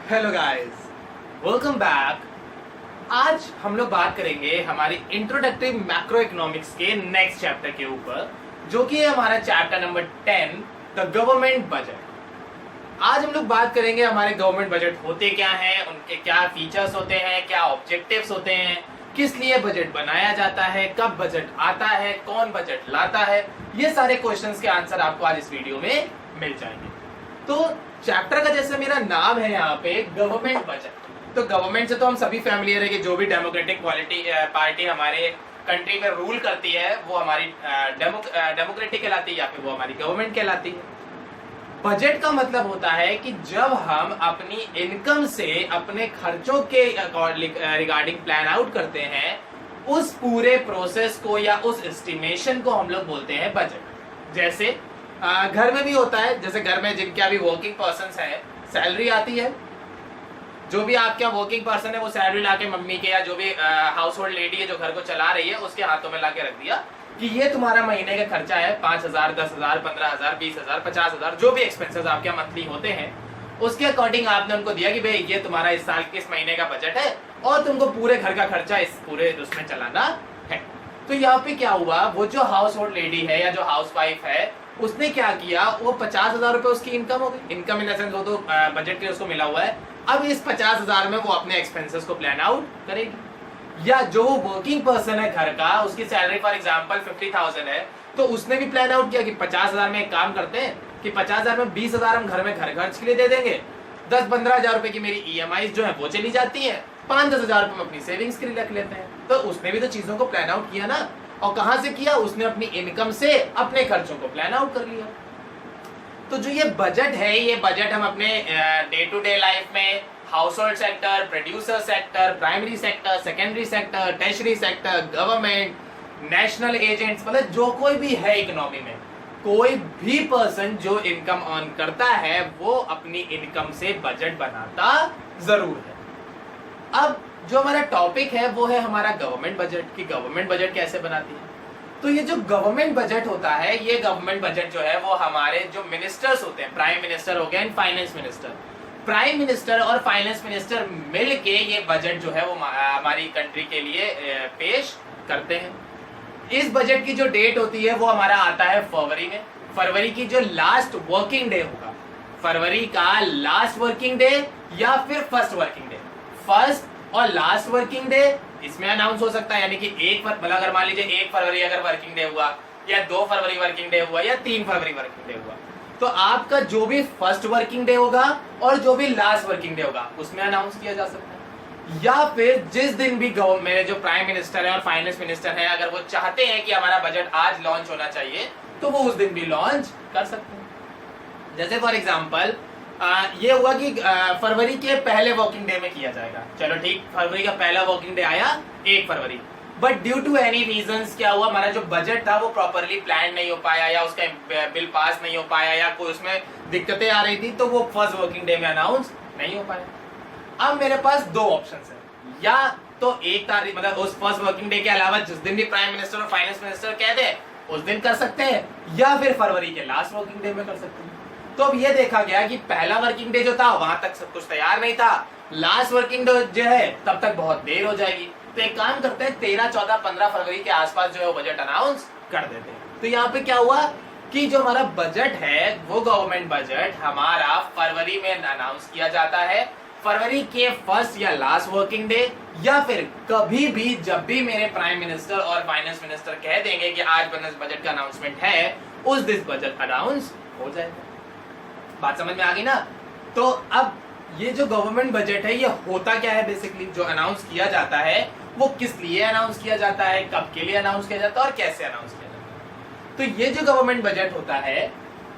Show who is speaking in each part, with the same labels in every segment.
Speaker 1: Hello guys, welcome back. आज हम लोग बात करेंगे हमारी इंट्रोडक्टरी मैक्रो इकोनॉमिक्स के नेक्स्ट चैप्टर के ऊपर, जो कि है हमारा chapter number 10, the government budget. आज हम लोग बात करेंगे हमारे गवर्नमेंट बजट होते क्या हैं, उनके क्या फीचर्स होते हैं, क्या ऑब्जेक्टिव्स होते हैं, किस लिए बजट बनाया जाता है, कब बजट आता है, कौन बजट लाता है। ये सारे क्वेश्चंस के आंसर आपको आज इस वीडियो में मिल जाएंगे। तो चैप्टर का जैसे मेरा नाम है यहाँ पे गवर्नमेंट बजट, तो गवर्नमेंट से तो हम सभी फैमिलियर है कि जो भी डेमोक्रेटिक पार्टी हमारे कंट्री में रूल करती है वो हमारी डेमोक्रेटिक कहलाती है या फिर वो हमारी गवर्नमेंट कहलाती है। बजट का मतलब होता है कि जब हम अपनी इनकम से अपने खर्चों के रिगार्डिंग प्लान आउट करते हैं, उस पूरे प्रोसेस को या उस एस्टिमेशन को हम लोग बोलते हैं बजट। जैसे घर में भी होता है, जैसे घर में जिनके अभी वर्किंग पर्सन है, सैलरी आती है, जो भी आपका वर्किंग पर्सन है वो सैलरी लाके मम्मी के या जो भी हाउस होल्ड लेडी है जो घर को चला रही है उसके हाथों में लाके रख दिया कि ये तुम्हारा महीने का खर्चा है 5,000, 10,000, 15,000, 20,000, 50,000, जो भी एक्सपेंसेस आपके मंथली होते हैं उसके अकॉर्डिंग आपने उनको दिया कि भाई ये तुम्हारा इस साल इस महीने का बजट है और तुमको पूरे घर का खर्चा इस पूरे उसमें चलाना है। तो यहाँ पे क्या हुआ, वो जो हाउस होल्ड लेडी है या जो हाउस वाइफ है उसने क्या किया, वो 50,000 रुपए उसकी इनकम हो गई। इनकम इन सेंस वो तो बजट के उसको मिला हुआ है। अब इस 50,000 में वो अपने एक्सपेंसेस को प्लान आउट करेगी। या जो वर्किंग पर्सन है घर का, उसकी सैलरी फॉर एग्जांपल 50,000 है, तो उसने भी प्लान आउट किया कि 50,000 में एक काम करते हैं कि 50,000 में 20,000 हम घर में घर खर्च के लिए दे देंगे, 10-15,000 रुपए की मेरी EMI जो है वो चली जाती है, 5-10,000 रुपए हम अपनी सेविंग्स के लिए रख लेते हैं। तो उसने भी तो चीजों को प्लान आउट किया ना, और कहां से किया, उसने अपनी इनकम से अपने खर्चों को प्लान आउट कर लिया। तो जो ये बजट है, ये बजट हम अपने डे टू डे लाइफ में house hold sector, producer sector, primary sector, secondary sector, tertiary sector, government, national agents, मतलब जो कोई भी है इकोनॉमी में, कोई भी पर्सन जो इनकम अर्न करता है वो अपनी इनकम से बजट बनाता जरूर है। अब जो हमारा टॉपिक है वो है हमारा गवर्नमेंट बजट, की गवर्नमेंट बजट कैसे बनाती है। तो ये जो गवर्नमेंट बजट होता है, ये गवर्नमेंट बजट जो है वो हमारे जो मिनिस्टर्स होते हैं, प्राइम मिनिस्टर हो गया and finance minister, prime minister और फाइनेंस मिनिस्टर मिलके ये बजट जो है वो हमारी कंट्री के लिए पेश करते हैं। इस बजट की जो डेट होती है वो हमारा आता है फरवरी में। फरवरी की जो लास्ट वर्किंग डे होगा, फरवरी का लास्ट वर्किंग डे या फिर फर्स्ट वर्किंग डे, फर्स्ट और लास्ट वर्किंग डे इसमें अनाउंस हो सकता है। यानी कि मतलब अगर मान लीजिए 1 फरवरी अगर वर्किंग डे हुआ, या 2 फरवरी वर्किंग डे हुआ, या 3 फरवरी वर्किंग डे हुआ, तो आपका जो भी फर्स्ट वर्किंग डे होगा और जो भी लास्ट वर्किंग डे होगा उसमें अनाउंस किया जा सकता है। या फिर जिस दिन भी मेरे जो प्राइम मिनिस्टर है और फाइनेंस मिनिस्टर है, अगर वो चाहते हैं कि हमारा बजट आज लॉन्च होना चाहिए तो वो उस दिन भी लॉन्च कर सकते हैं। जैसे फॉर एग्जाम्पल ये हुआ कि फरवरी के पहले वर्किंग डे में किया जाएगा, चलो ठीक, फरवरी का पहला वर्किंग डे आया 1 फरवरी, but due to any reasons क्या हुआ, हमारा जो बजट था वो प्रॉपर्ली प्लान नहीं हो पाया, या उसका बिल पास नहीं हो पाया, या कोई उसमें दिक्कतें आ रही थी, तो वो फर्स्ट वर्किंग डे में अनाउंस नहीं हो पाया। अब मेरे पास 2 ऑप्शन है, या तो 1 तारीख मतलब उस फर्स्ट वर्किंग डे के अलावा जिस दिन भी प्राइम मिनिस्टर और फाइनेंस मिनिस्टर कह दे उस दिन कर सकते हैं, या फिर फरवरी के लास्ट वर्किंग डे में कर सकते हैं। तो अब ये देखा गया कि पहला वर्किंग डे जो था वहां तक सब कुछ तैयार नहीं था, लास्ट वर्किंग डे जो है तब तक बहुत देर हो जाएगी, तो एक काम करते हैं 13, 14, 15 फरवरी के आसपास जो है वो बजट अनाउंस कर देते हैं। तो यहाँ पे क्या हुआ कि जो हमारा बजट है वो गवर्नमेंट बजट हमारा फरवरी में अनाउंस किया जाता है, फरवरी के फर्स्ट या लास्ट वर्किंग डे, या फिर कभी भी जब भी मेरे प्राइम मिनिस्टर और फाइनेंस मिनिस्टर कह देंगे कि आज बजट का अनाउंसमेंट है, उस दिन बजट अनाउंस हो जाएगा। बात समझ में आ गई ना। तो अब ये जो गवर्नमेंट बजट है ये होता क्या है, बेसिकली जो अनाउंस किया जाता है वो किस लिए अनाउंस किया जाता है, कब के लिए अनाउंस किया जाता है और कैसे अनाउंस किया जाता है। तो ये जो गवर्नमेंट बजट होता है,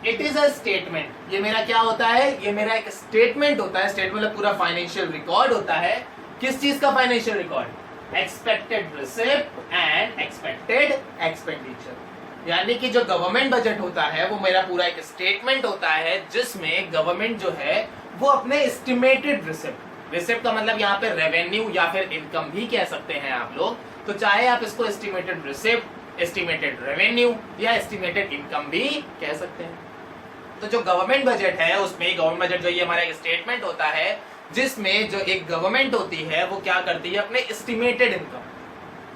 Speaker 1: इट इज अ स्टेटमेंट। ये मेरा क्या होता है, ये मेरा एक स्टेटमेंट होता है। स्टेटमेंट मतलब पूरा फाइनेंशियल रिकॉर्ड होता है। किस चीज का financial record, expected receipt and expected expenditure. यानी कि जो गवर्नमेंट बजट होता है वो मेरा पूरा एक स्टेटमेंट होता है जिसमें गवर्नमेंट जो है वो अपने एस्टिमेटेड रिसिप्ट का मतलब यहाँ पे रेवेन्यू या फिर इनकम भी कह सकते हैं आप लोग, तो चाहे आप इसको एस्टिमेटेड रिसिप्ट, एस्टिमेटेड रेवेन्यू या एस्टिमेटेड इनकम भी कह सकते हैं। तो जो गवर्नमेंट बजट है उसमें गवर्नमेंट बजट जो ये हमारा एक स्टेटमेंट होता है जिसमें जो एक गवर्नमेंट होती है वो क्या करती है, अपने एस्टिमेटेड इनकम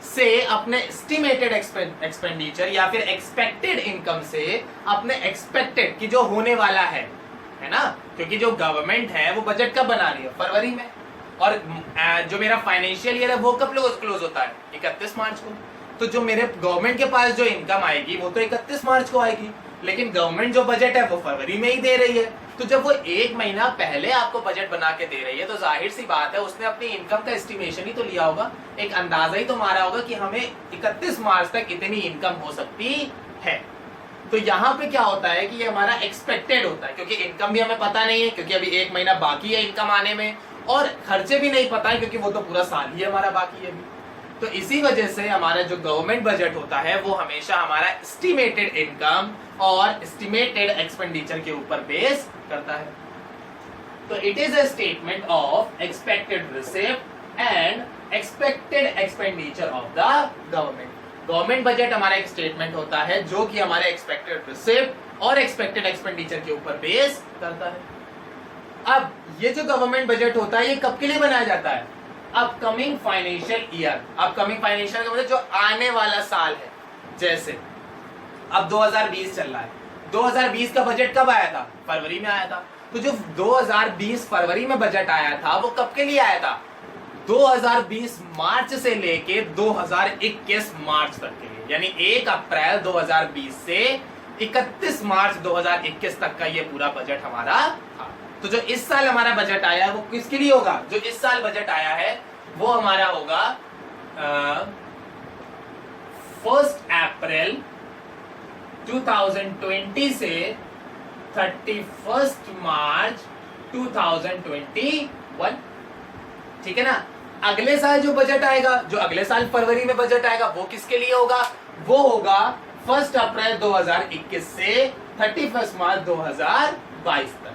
Speaker 1: से, अपने एस्टिमेटेड एक्सपेंडिचर या फिर एक्सपेक्टेड इनकम से अपने एक्सपेक्टेड की जो होने वाला है ना, क्योंकि जो गवर्नमेंट है वो बजट कब बना रही है, फरवरी में, और जो मेरा फाइनेंशियल ईयर है वो कब क्लोज होता है, 31 मार्च को। तो जो मेरे गवर्नमेंट के पास जो इनकम आएगी वो तो 31 मार्च को आएगी, लेकिन गवर्नमेंट जो बजट है वो फरवरी में ही दे रही है। तो जब वो एक महीना पहले आपको बजट बना के दे रही है तो जाहिर सी बात है उसने अपनी इनकम का एस्टिमेशन ही तो लिया होगा, एक अंदाजा ही तो मारा होगा कि हमें 31 मार्च तक इतनी इनकम हो सकती है। तो यहाँ पे क्या होता है कि ये हमारा एक्सपेक्टेड होता है, क्योंकि इनकम भी हमें पता नहीं है, क्योंकि अभी एक महीना बाकी है इनकम आने में, और खर्चे भी नहीं पता है क्योंकि वो तो पूरा साल ही हमारा बाकी है अभी। तो इसी वजह से हमारा जो गवर्नमेंट बजट होता है वो हमेशा हमारा एस्टिमेटेड इनकम और एस्टिमेटेड एक्सपेंडिचर के ऊपर बेस करता है। तो it is a statement of expected receipt and expected expenditure of the government. Government budget हमारा एक स्टेटमेंट होता है जो कि हमारे एक्सपेक्टेड रिसिप्ट और एक्सपेक्टेड एक्सपेंडिचर के ऊपर बेस करता है। अब ये जो गवर्नमेंट बजट होता है ये कब के लिए बनाया जाता है, upcoming financial year. Upcoming financial का मतलब जो आने वाला साल है, जैसे अब 2020 चल रहा है, 2020 का बजट कब आया था, फरवरी में आया था। तो जो 2020 फरवरी में बजट आया था वो कब के लिए आया था, 2020 मार्च से लेके 2021 मार्च तक के लिए, यानी 1 अप्रैल 2020 से 31 मार्च 2021 तक का ये पूरा बजट हमारा था। तो जो इस साल हमारा बजट आया है वो किसके लिए होगा, जो इस साल बजट आया है वो हमारा होगा 1 अप्रैल 2020 से 31 मार्च 2021, ठीक है ना। अगले साल जो बजट आएगा, जो अगले साल फरवरी में बजट आएगा वो किसके लिए होगा, वो होगा 1 अप्रैल 2021 से 31 मार्च 2022 तक।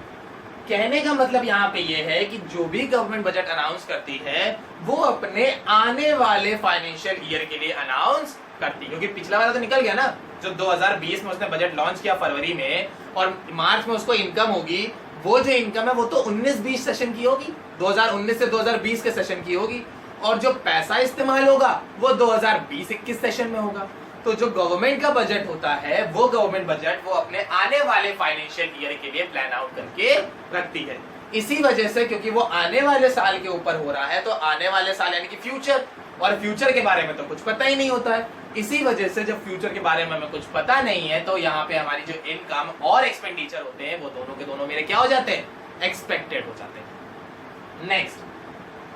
Speaker 1: कहने का मतलब यहाँ पे ये है कि जो भी गवर्नमेंट बजट अनाउंस करती है वो अपने आने वाले फाइनेंशियल ईयर के लिए अनाउंस करती है, क्योंकि पिछला वाला तो निकल गया ना, जो 2020 में उसने बजट लॉन्च किया फरवरी में और मार्च में उसको इनकम होगी, वो जो इनकम है वो तो 19-20 सेशन की होगी, 2019 से 2020 के सेशन की होगी, और जो पैसा इस्तेमाल होगा वो 2020-21 सेशन में होगा। तो जो गवर्नमेंट का बजट होता है वो गवर्नमेंट बजट वो अपने आने वाले फाइनेंशियल ईयर के लिए प्लान आउट करके रखती है। इसी वजह से, क्योंकि वो आने वाले साल के ऊपर हो रहा है, तो आने वाले साल यानी कि फ्यूचर, और फ्यूचर के बारे में तो कुछ पता ही नहीं होता है। इसी वजह से जब फ्यूचर के बारे में हमें कुछ पता नहीं है तो यहाँ पे हमारी जो इनकम और एक्सपेंडिचर होते हैं वो दोनों के दोनों मेरे क्या हो जाते हैं, एक्सपेक्टेड हो जाते हैं। Next,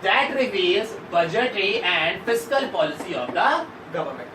Speaker 1: that reveals budgetary and fiscal policy of the government.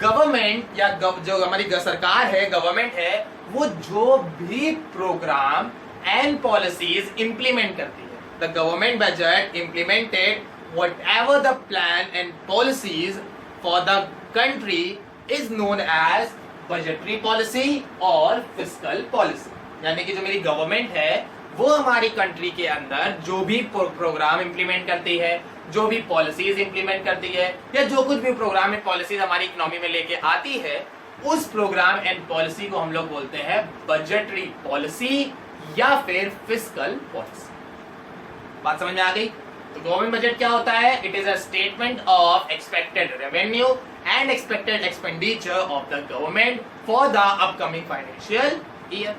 Speaker 1: Government या जो हमारी सरकार है, गवर्नमेंट है, वो जो भी प्रोग्राम एंड पॉलिसीज इंप्लीमेंट करती है, the government budget implemented whatever the plan and policies for the country is known as budgetary policy और fiscal policy। यानी कि जो मेरी गवर्नमेंट है वो हमारी कंट्री के अंदर जो भी प्रोग्राम इंप्लीमेंट करती है, जो भी पॉलिसीज इंप्लीमेंट करती है, या जो कुछ भी प्रोग्राम एंड पॉलिसीज हमारी इकोनॉमी में लेके आती है, उस प्रोग्राम एंड पॉलिसी को हम लोग बोलते हैं बजटरी पॉलिसी या फिर फिस्कल पॉलिसी। बात समझ में आ गई? तो गवर्नमेंट बजट क्या होता है, it is a statement of expected revenue and expected expenditure of the government for the upcoming financial year.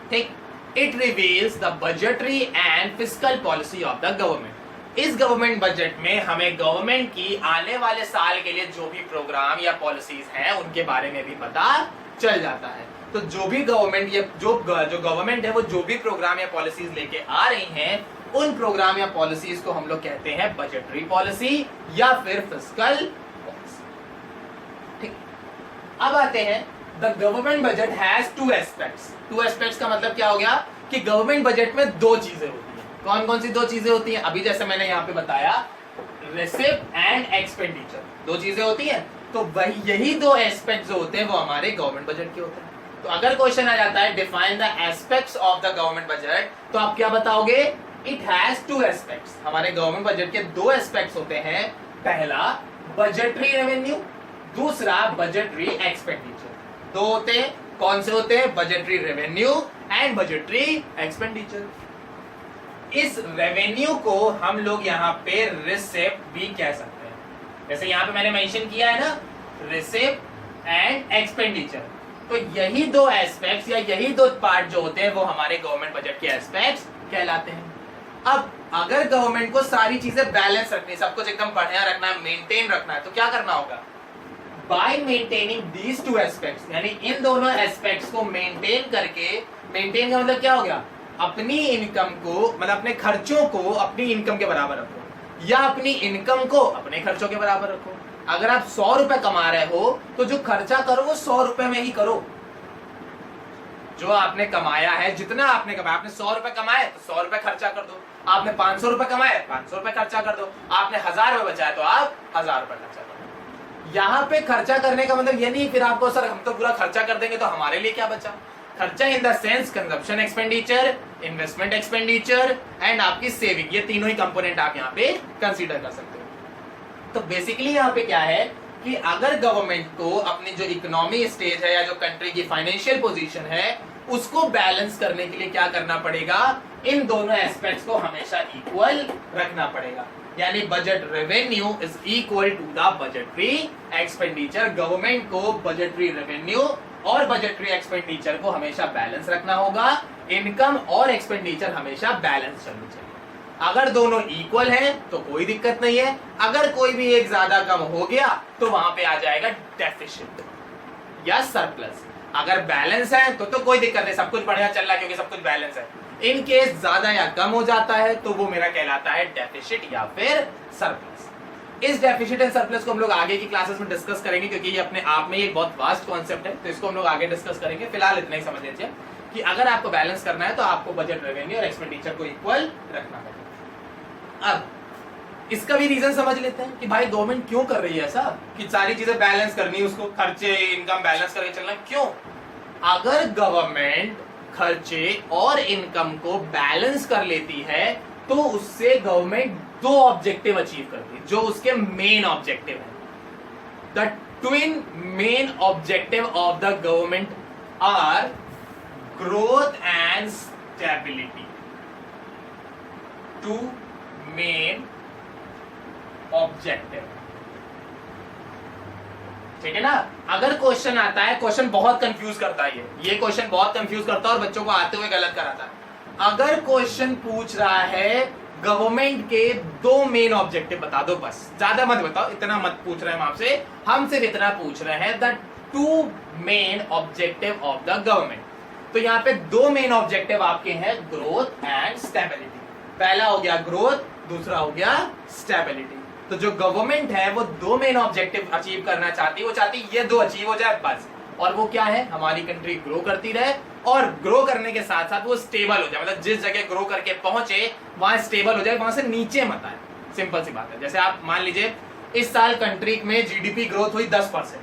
Speaker 1: ठीक, it reveals the budgetary and fiscal policy of the government. इस गवर्नमेंट बजट में हमें government की आने वाले साल के लिए जो भी प्रोग्राम या पॉलिसीज हैं उनके बारे में भी पता चल जाता है। तो जो भी गवर्नमेंट या जो गवर्नमेंट है वो जो भी प्रोग्राम या पॉलिसीज लेके आ रही हैं, उन प्रोग्राम या पॉलिसीज को हम लोग कहते हैं बजटरी पॉलिसी या फिर फिस्कल पॉलिसी। ठीक, अब आते हैं, the government budget has two aspects. Two aspects का मतलब क्या हो गया कि गवर्नमेंट बजट में दो चीजें होती हैं। कौन कौन सी दो चीजें होती हैं? अभी जैसे मैंने यहाँ पे बताया, रिसिप्ट एंड एक्सपेंडिचर, दो चीजें होती हैं। तो वही यही दो एस्पेक्ट जो होते हैं वो हमारे गवर्नमेंट बजट के होते हैं। तो अगर क्वेश्चन आ जाता है define the aspects of the government budget, तो आप क्या बताओगे? It has two aspects. हमारे गवर्नमेंट बजट के दो एस्पेक्ट्स होते हैं, पहला बजटरी रेवेन्यू, दूसरा बजटरी एक्सपेंडिचर। दो होते हैं, कौन से होते हैं? Budgetary revenue and budgetary expenditure. इस रेवेन्यू को हम लोग यहाँ पे रिसिप्ट भी कह सकते हैं। जैसे यहाँ पे मैंने मेंशन किया है ना, रिसिप्ट एंड एक्सपेंडिचर। तो यही दो एस्पेक्ट्स या यही दो पार्ट जो होते हैं वो हमारे गवर्नमेंट बजट के एस्पेक्ट्स कहलाते हैं। अब अगर गवर्नमेंट को सारी चीजें बैलेंस रखनी, सब कुछ एकदम बढ़िया रखना है, मेंटेन रखना है, तो क्या करना होगा? Bye maintaining these two aspects, यानी इन दोनों एस्पेक्ट्स को मेंटेन करके, मेंटेन का मतलब क्या हो गया? अपनी इनकम को, मतलब अपने खर्चों को अपनी इनकम के बराबर रखो, या अपनी इनकम को अपने खर्चों के बराबर रखो। अगर आप 100 रुपए कमा रहे हो तो जो खर्चा करो वो 100 रुपए में ही करो। जो आपने कमाया है, जितना आपने कमाया, आपने 100 रुपए कमाए तो 100 रुपए खर्चा कर दो, आपने 500 रुपए कमाए 500 रुपए खर्चा कर दो, आपने 1000 रुपए बचाए तो आप 1000 रुपए खर्चा कर दो। यहाँ पे खर्चा करने का मतलब ये नहीं फिर आपको सर हम तो पूरा खर्चा कर देंगे तो हमारे लिए क्या बचा। खर्चा in the sense consumption expenditure, investment expenditure and आपकी सेविंग, ये तीनों ही कंपोनेंट आप यहाँ पे कंसीडर कर सकते हो। तो बेसिकली यहाँ पे क्या है कि अगर गवर्नमेंट को अपनी जो इकोनॉमी स्टेज है या जो कंट्री की फाइनेंशियल पोजीशन है उसको बैलेंस करने के लिए क्या करना पड़ेगा? इन दोनों एस्पेक्ट्स को हमेशा इक्वल रखना पड़ेगा। यानी budget revenue is equal to the budgetary expenditure. Government को बजटरी रेवेन्यू और बजटरी एक्सपेंडिचर को हमेशा बैलेंस रखना होगा। इनकम और एक्सपेंडिचर हमेशा बैलेंस चलनी चाहिए। अगर दोनों इक्वल हैं तो कोई दिक्कत नहीं है, अगर कोई भी एक ज्यादा कम हो गया तो वहां पे आ जाएगा डेफिसिट या सरप्लस। अगर बैलेंस है तो कोई दिक्कत नहीं, सब कुछ बढ़िया चल रहा है क्योंकि सब कुछ बैलेंस है। इन केस ज्यादा या कम हो जाता है तो वो मेरा कहलाता है डेफिसिट या फिर सरप्लस। इस डेफिसिट एंड सरप्लस को हम लोग आगे की क्लासेस में डिस्कस करेंगे क्योंकि ये अपने आप में एक बहुत वास्ट कॉन्सेप्ट है, तो इसको हम लोग आगे डिस्कस करेंगे। फिलहाल इतना ही समझ लीजिए कि अगर आपको बैलेंस करना है तो आपको बजट रेवेन्यू और एक्सपेंडिचर को इक्वल रखना पड़ेगा। अब इसका भी रीजन समझ लेते हैं कि भाई गवर्नमेंट क्यों कर रही है ऐसा कि सारी चीजें बैलेंस करनी, उसको खर्चे इनकम बैलेंस करके चलना क्यों? अगर गवर्नमेंट खर्चे और इनकम को बैलेंस कर लेती है तो उससे गवर्नमेंट दो ऑब्जेक्टिव अचीव करती है जो उसके मेन ऑब्जेक्टिव है। The twin main objective of the government are growth and stability. Two main objective, ठीक है ना। अगर क्वेश्चन आता है, क्वेश्चन बहुत कंफ्यूज करता है, ये क्वेश्चन बहुत कंफ्यूज करता है और बच्चों को आते हुए गलत कराता है। अगर क्वेश्चन पूछ रहा है गवर्नमेंट के दो मेन ऑब्जेक्टिव बता दो, बस ज्यादा मत बताओ, इतना मत पूछ रहे हैं हम आपसे, हम सिर्फ इतना पूछ रहे हैं the two main objective of the government. तो यहाँ पे दो मेन ऑब्जेक्टिव आपके हैं, ग्रोथ एंड स्टेबिलिटी। पहला हो गया ग्रोथ, दूसरा हो गया स्टेबिलिटी। तो जो गवर्नमेंट है वो दो मेन ऑब्जेक्टिव अचीव करना चाहती है, वो चाहती है ये दो अचीव हो जाए बस। और वो क्या है? हमारी कंट्री ग्रो करती रहे और ग्रो करने के साथ साथ वो स्टेबल हो जाए, मतलब जिस जगह ग्रो करके पहुंचे वहां स्टेबल हो जाए, वहां से नीचे मत आए। सिंपल सी बात है। जैसे आप मान लीजिए इस साल कंट्री में जीडीपी ग्रोथ हुई 10%,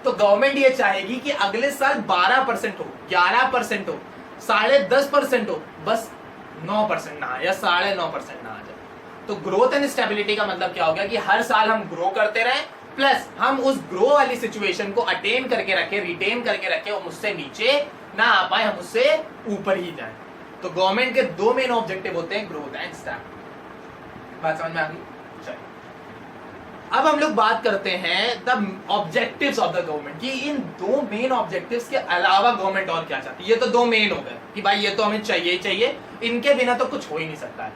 Speaker 1: तो गवर्नमेंट ये चाहेगी कि अगले साल 12% हो, 11% हो, 10.5% हो, बस 9% ना या 9.5% ना आ जाए। तो ग्रोथ एंड स्टेबिलिटी का मतलब क्या हो गया कि हर साल हम ग्रो करते रहे, प्लस हम उस ग्रो वाली सिचुएशन को अटेन करके रखे, रिटेन करके रखे, हम उससे नीचे ना आ पाए, हम उससे ऊपर ही जाए। तो गवर्नमेंट के दो मेन ऑब्जेक्टिव होते हैं, ग्रोथ एंड स्टेबिलिटी। बात समझ में आ गई? चलिए अब हम लोग बात करते हैं the objectives of the government कि इन दो मेन ऑब्जेक्टिव्स के अलावा गवर्नमेंट और क्या चाहती है। ये तो दो मेन हो गए कि भाई ये तो हमें चाहिए ही चाहिए, इनके बिना तो कुछ हो ही नहीं सकता है,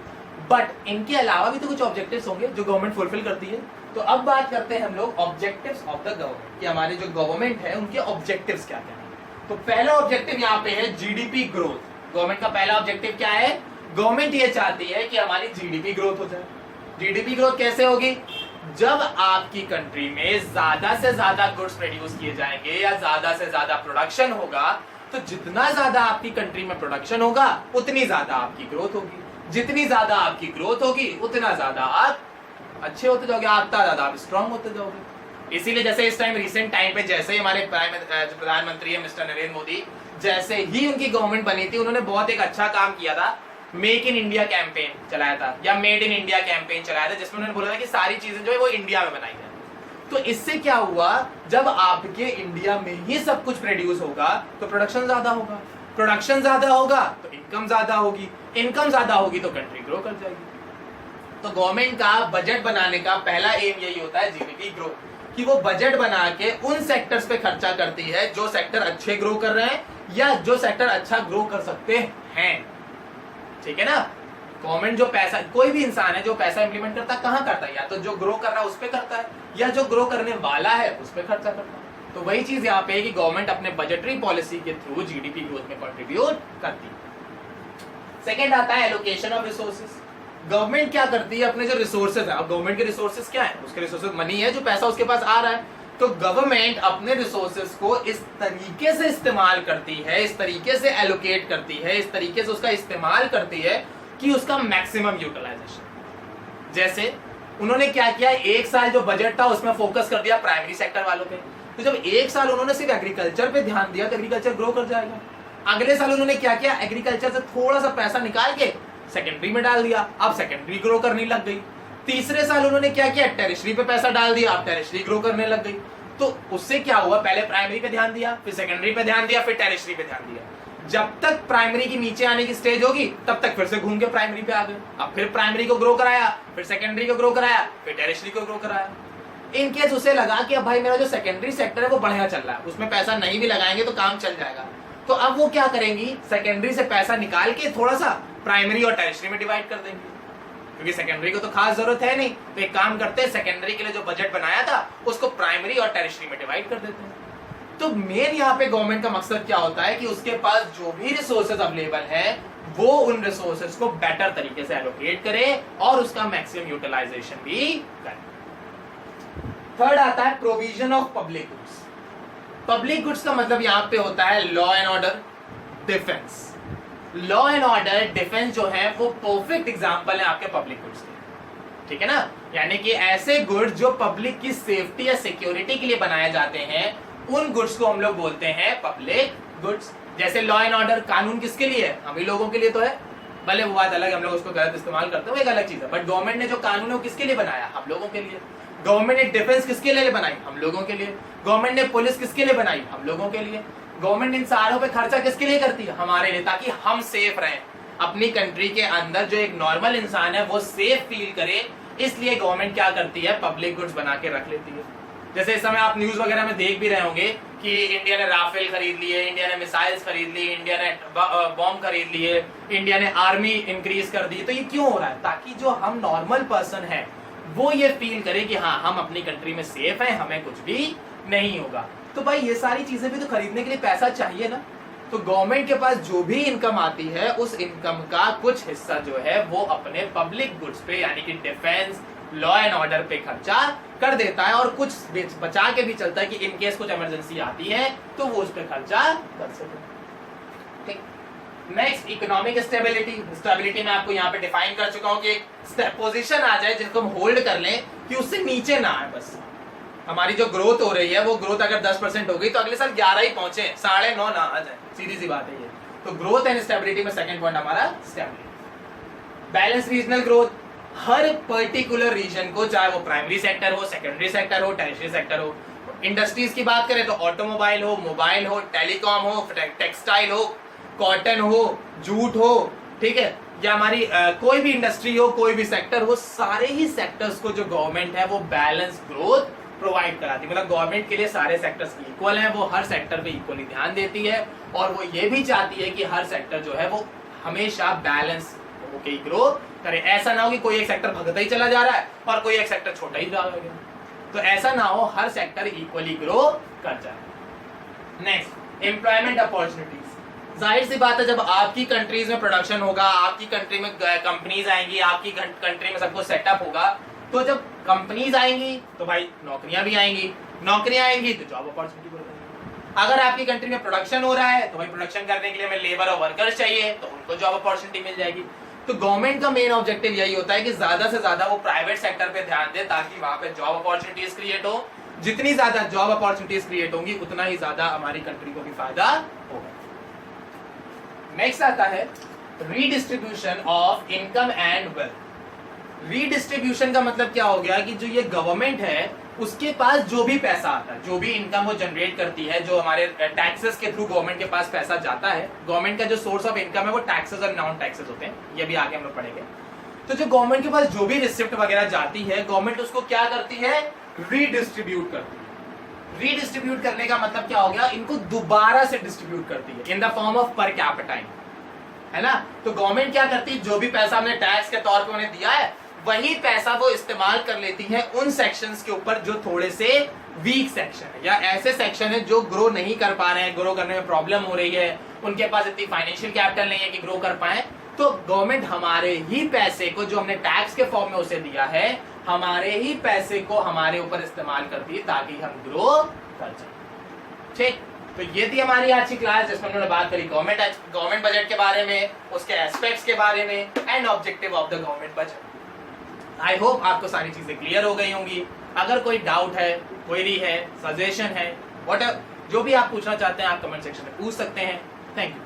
Speaker 1: बट इनके अलावा भी तो कुछ ऑब्जेक्टिव्स होंगे जो गवर्नमेंट फुलफिल करती है। तो अब बात करते हैं हम लोग ऑब्जेक्टिव्स ऑफ द गवर्नमेंट कि हमारे जो गवर्नमेंट है उनके ऑब्जेक्टिव्स क्या क्या है। तो पहला ऑब्जेक्टिव यहाँ पे है जीडीपी ग्रोथ। गवर्नमेंट का पहला ऑब्जेक्टिव क्या है? गवर्नमेंट ये चाहती है कि हमारी जीडीपी ग्रोथ हो जाए। जीडीपी ग्रोथ कैसे होगी? जब आपकी कंट्री में ज्यादा से ज्यादा गुड्स प्रोड्यूस किए जाएंगे या ज्यादा से ज्यादा प्रोडक्शन होगा, तो जितना ज्यादा आपकी कंट्री में प्रोडक्शन होगा उतनी ज्यादा आपकी ग्रोथ होगी। जितनी ज्यादा आपकी ग्रोथ होगी उतना ज्यादा आप अच्छे होते जाओगे, उतना ज्यादा आप स्ट्रांग होते जाओगे। इसीलिए जैसे इस टाइम रिसेंट टाइम पे जैसे ही हमारे प्रधानमंत्री है मिस्टर नरेंद्र मोदी, जैसे ही उनकी गवर्नमेंट बनी थी उन्होंने बहुत एक अच्छा काम किया था, मेक इन इंडिया कैंपेन चलाया था या मेड इन इंडिया कैंपेन चलाया था, जिसमें उन्होंने बोला था कि सारी चीजें जो है वो इंडिया में बनाई जाए। तो इससे क्या हुआ, जब आपके इंडिया में ही सब कुछ प्रोड्यूस होगा तो प्रोडक्शन ज्यादा होगा, प्रोडक्शन ज्यादा होगा तो इनकम ज्यादा होगी, इनकम ज्यादा होगी तो कंट्री ग्रो कर जाएगी। तो गवर्नमेंट का बजट बनाने का पहला एम यही होता है जीडीपी ग्रो, कि वो बजट बना के उन सेक्टर्स पे खर्चा करती है जो सेक्टर अच्छे ग्रो कर रहे हैं या जो सेक्टर अच्छा ग्रो कर सकते हैं। ठीक है ना। गवर्नमेंट जो पैसा, कोई भी इंसान है जो पैसा इंप्लीमेंट करता है कहाँ करता है, या तो जो ग्रो कर रहा है उस पर करता है या जो ग्रो करने वाला है उस पर खर्चा करता है। तो वही चीज यहाँ पे है कि गवर्नमेंट अपने बजटरी पॉलिसी के थ्रू जीडीपी ग्रोथ में कंट्रीब्यूट करती है। सेकेंड आता है एलोकेशन ऑफ रिसोर्सेज। गवर्नमेंट क्या करती है, अपने जो रिसोर्सेज है, अब गवर्नमेंट के रिसोर्सेज क्या है, उसके रिसोर्सेज मनी है, जो पैसा उसके पास आ रहा है, तो गवर्नमेंट अपने रिसोर्सेज को इस तरीके से इस्तेमाल करती है, इस तरीके से एलोकेट करती है, इस तरीके से उसका इस्तेमाल करती है कि उसका मैक्सिमम यूटिलाइजेशन। जैसे उन्होंने क्या किया, एक साल जो बजट था उसमें फोकस कर दिया प्राइमरी सेक्टर वालों पे, तो जब एक साल उन्होंने सिर्फ एग्रीकल्चर पे ध्यान दिया तो एग्रीकल्चर ग्रो कर जाएगा। अगले साल उन्होंने क्या किया, एग्रीकल्चर से थोड़ा सा पैसा निकाल के सेकेंडरी में डाल दिया, अब सेकेंडरी ग्रो करने लग गई। तीसरे साल उन्होंने क्या किया, टेरिशरी पे पैसा डाल दिया, अब टेरिशरी ग्रो करने लग गई। तो उससे क्या हुआ, पहले प्राइमरी पे ध्यान दिया, फिर सेकेंडरी पे ध्यान दिया, फिर टेरिशरी पे ध्यान दिया। जब तक प्राइमरी की नीचे आने की स्टेज होगी तब तक फिर से घूम के प्राइमरी पे आ गए। अब फिर प्राइमरी को ग्रो कराया, फिर सेकेंडरी को ग्रो कराया, फिर टेरिशरी को ग्रो कराया। इन केस उसे लगा कि अब भाई मेरा जो सेकेंडरी सेक्टर है वो बढ़िया चल रहा है, उसमें पैसा नहीं भी लगाएंगे तो काम चल जाएगा, तो अब वो क्या करेंगी, सेकेंडरी से पैसा निकाल के थोड़ा सा प्राइमरी और टेरिशरी में डिवाइड कर देंगे, क्योंकि सेकेंडरी को तो खास जरूरत है नहीं। तो एक काम करते हैं, सेकेंडरी के लिए जो बजट बनाया था उसको प्राइमरी और टेरिशरी में डिवाइड कर देते हैं। तो मेन यहाँ पे गवर्नमेंट का मकसद क्या होता है कि उसके पास जो भी रिसोर्सेज अवेलेबल है वो उन रिसोर्सेज को बेटर तरीके से एलोकेट करे और उसका मैक्सिमम यूटिलाइजेशन भी करे। थर्ड आता है provision of public goods. Public goods का मतलब यहाँ पे होता है law and order, defence. Law and order, defence जो है वो परफेक्ट एग्जांपल है आपके पब्लिक गुड्स के। ठीक है ना, यानी कि ऐसे गुड्स जो पब्लिक की सेफ्टी या सिक्योरिटी के लिए बनाए जाते हैं उन गुड्स को हम लोग बोलते हैं पब्लिक गुड्स। जैसे लॉ एंड ऑर्डर, कानून किसके लिए है, हम ही लोगों के लिए तो है, भले वो बात अलग है, हम लोग उसको गलत इस्तेमाल करते हैं वो एक अलग चीज है, बट गवर्नमेंट ने जो कानून है वो किसके लिए बनाया, हम लोगों के लिए। गवर्नमेंट ने डिफेंस किसके लिए बनाई, हम लोगों के लिए। गवर्नमेंट ने पुलिस किसके लिए बनाई, हम लोगों के लिए। गवर्नमेंट इन सारों पे खर्चा किसके लिए करती है, हमारे लिए, ताकि हम सेफ रहें। अपनी कंट्री के अंदर जो एक नॉर्मल इंसान है वो सेफ फील करे, इसलिए गवर्नमेंट क्या करती है, पब्लिक गुड्स बना के रख लेती है। जैसे इस समय आप न्यूज वगैरह में देख भी रहे होंगे कि इंडिया ने राफेल खरीद लिए, इंडिया ने मिसाइल्स खरीद ली, इंडिया ने बॉम्ब खरीद लिए, इंडिया ने आर्मी इंक्रीज कर दी। तो ये क्यों हो रहा है, ताकि जो हम नॉर्मल पर्सन है वो ये फील करे कि हाँ हम अपनी कंट्री में सेफ हैं, हमें कुछ भी नहीं होगा। तो भाई ये सारी चीजें भी तो खरीदने के लिए पैसा चाहिए ना। तो गवर्नमेंट के पास जो भी इनकम आती है उस इनकम का कुछ हिस्सा जो है वो अपने पब्लिक गुड्स पे यानी कि डिफेंस, लॉ एंड ऑर्डर पे खर्चा कर देता है, और कुछ बचा के भी चलता है कि इन केस कुछ इमरजेंसी आती है तो वो उस पर खर्चा कर सके। ठीक, नेक्स्ट इकोनॉमिक स्टेबिलिटी। स्टेबिलिटी में आपको यहाँ पे डिफाइन कर चुका हूँ कि एक पोजीशन आ जाए जिसको हम होल्ड कर लें कि उससे नीचे ना आए। बस हमारी जो ग्रोथ हो रही है वो ग्रोथ अगर 10% हो गई तो अगले साल 11 ही पहुंचे, 9.5 ना आ जाए, सीधी सी बात है ये। तो ग्रोथ एंड स्टेबिलिटी में सेकंड पॉइंट हमारा स्टेबिलिटी। बैलेंस रीजनल ग्रोथ, हर पर्टिकुलर रीजन को, चाहे वो प्राइमरी सेक्टर हो, सेकेंडरी सेक्टर हो, टेरिशरी सेक्टर हो। इंडस्ट्रीज की बात करें तो ऑटोमोबाइल हो, मोबाइल हो, टेलीकॉम हो, टेक्सटाइल हो, कॉटन हो, जूट हो, ठीक है, या हमारी कोई भी इंडस्ट्री हो, कोई भी सेक्टर हो, सारे ही सेक्टर्स को जो गवर्नमेंट है वो बैलेंस ग्रोथ प्रोवाइड कराती है। मतलब गवर्नमेंट के लिए सारे सेक्टर्स इक्वल हैं, वो हर सेक्टर पे इक्वली ध्यान देती है, और वो ये भी चाहती है कि हर सेक्टर जो है वो हमेशा बैलेंस होके ग्रो करे। ऐसा ना हो कि कोई एक सेक्टर भगता ही चला जा रहा है और कोई एक सेक्टर छोटा ही जा रहा है, तो ऐसा ना हो, हर सेक्टर इक्वली ग्रो कर जाए। Next, employment opportunities. जाहिर सी बात है, जब आपकी कंट्रीज में प्रोडक्शन होगा, आपकी कंट्री में कंपनीज आएंगी, आपकी कंट्री में सब कुछ सेटअप होगा, तो जब कंपनीज आएंगी तो भाई नौकरियां भी आएंगी, नौकरियां आएंगी तो जॉब अपॉर्चुनिटी बढ़ जाएगी। अगर आपकी कंट्री में प्रोडक्शन हो रहा है तो भाई प्रोडक्शन करने के लिए हमें लेबर और वर्कर्स चाहिए, तो उनको जॉब अपॉर्चुनिटी मिल जाएगी। तो गवर्नमेंट का मेन ऑब्जेक्टिव यही होता है कि ज्यादा से ज्यादा वो प्राइवेट सेक्टर पे ध्यान दे, ताकि वहां पे जॉब अपॉर्चुनिटीज क्रिएट हो। जितनी ज्यादा जॉब अपॉर्चुनिटीज क्रिएट होंगी उतना ही ज्यादा हमारी कंट्री को भी फायदा होगा। नेक्स्ट आता है redistribution of income and wealth. Redistribution का मतलब क्या हो गया कि जो ये गवर्नमेंट है उसके पास जो भी पैसा आता है, जो भी इनकम वो जनरेट करती है, जो हमारे टैक्सेस के थ्रू गवर्नमेंट के पास पैसा जाता है, गवर्नमेंट का जो सोर्स ऑफ इनकम है वो टैक्सेस और नॉन टैक्सेस होते हैं, ये भी आगे हम लोग पढ़ेंगे। तो जो गवर्नमेंट के पास जो भी रिसिप्ट वगैरह जाती है, गवर्नमेंट उसको क्या करती है, रीडिस्ट्रीब्यूट करती है। रीडिस्ट्रीब्यूट करने का मतलब क्या हो गया, इनको दोबारा से डिस्ट्रीब्यूट करती है in the form of per capita, है ना। तो गवर्नमेंट क्या करती है, जो भी पैसा हमने टैक्स के तौर पे उन्हें दिया है, वही पैसा वो इस्तेमाल कर लेती है उन सेक्शंस के ऊपर जो थोड़े से वीक सेक्शन है, या ऐसे सेक्शन है जो ग्रो नहीं कर पा रहे हैं, ग्रो करने में प्रॉब्लम हो रही है, उनके पास इतनी फाइनेंशियल कैपिटल नहीं है कि ग्रो कर पाए। तो गवर्नमेंट हमारे ही पैसे को, जो हमने टैक्स के फॉर्म में उसे दिया है, हमारे ही पैसे को हमारे ऊपर इस्तेमाल करती है ताकि हम ग्रो कर जाए। ठीक, तो ये थी हमारी आज की क्लास जिसमें हमने बात करी गवर्नमेंट बजट के बारे में, उसके एस्पेक्ट्स के बारे में and objective of the government budget. I hope आपको सारी चीजें क्लियर हो गई होंगी। अगर कोई डाउट है, क्वेरी है, सजेशन है, व्हाटएवर जो भी आप पूछना चाहते हैं आप कमेंट सेक्शन में पूछ सकते हैं। Thank you.